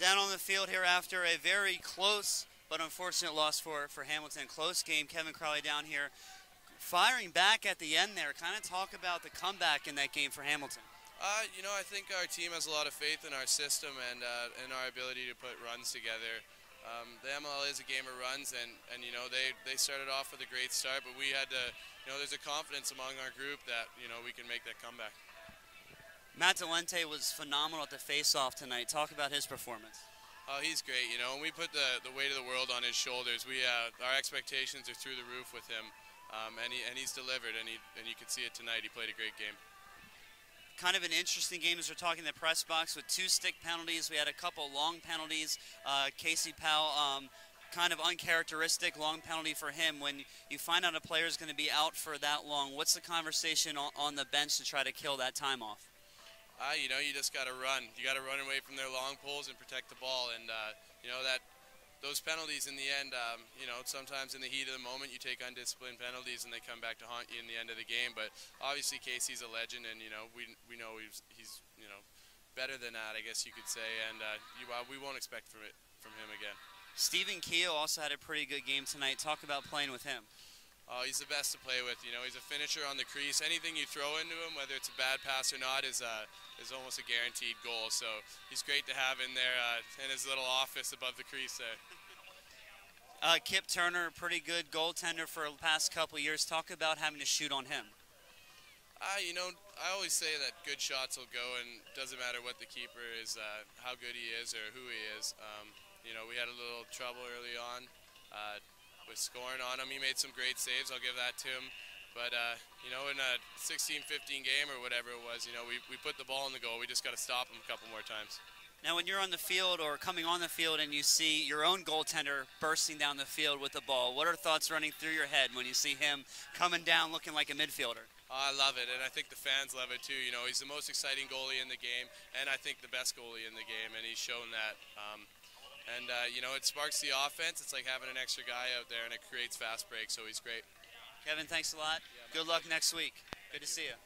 Down on the field here after a very close but unfortunate loss for Hamilton. Close game. Kevin Crowley down here firing back at the end there. Kind of talk about the comeback in that game for Hamilton. You know, I think our team has a lot of faith in our system and in our ability to put runs together. The MLL is a game of runs, and you know, they started off with a great start, but we had to, you know, there's a confidence among our group that, you know, we can make that comeback. Matt Delente was phenomenal at the face-off tonight. Talk about his performance. He's great, you know, and we put the weight of the world on his shoulders. Our expectations are through the roof with him, and he's delivered, and you can see it tonight. He played a great game. Kind of an interesting game as we're talking the press box with 2 stick penalties. We had a couple long penalties. Casey Powell, kind of uncharacteristic long penalty for him. When you find out a player is going to be out for that long, what's the conversation on the bench to try to kill that time off? You know, you just got to run. You got to run away from their long poles and protect the ball. And you know, those penalties in the end, you know, sometimes in the heat of the moment you take undisciplined penalties and they come back to haunt you in the end of the game. But obviously Casey's a legend, and you know, we know he's you know, better than that, I guess you could say. And we won't expect from him again. Stephen Keogh also had a pretty good game tonight. Talk about playing with him. Oh, he's the best to play with. You know, he's a finisher on the crease. Anything you throw into him, whether it's a bad pass or not, is almost a guaranteed goal. So he's great to have in there in his little office above the crease there. Kip Turner, pretty good goaltender for the past couple of years. Talk about having to shoot on him. You know, I always say that good shots will go, and it doesn't matter what the keeper is, how good he is or who he is. You know, we had a little trouble early on with scoring on him. He made some great saves, I'll give that to him. But, you know, in a 16-15 game or whatever it was, you know, we put the ball in the goal. We just got to stop him a couple more times. Now, when you're on the field or coming on the field and you see your own goaltender bursting down the field with the ball, what are thoughts running through your head when you see him coming down looking like a midfielder? I love it, and I think the fans love it too. You know, he's the most exciting goalie in the game, and I think the best goalie in the game, and he's shown that. You know, it sparks the offense. It's like having an extra guy out there, and it creates fast breaks, so he's great. Kevin, thanks a lot. Yeah, good luck next week. Good to see you.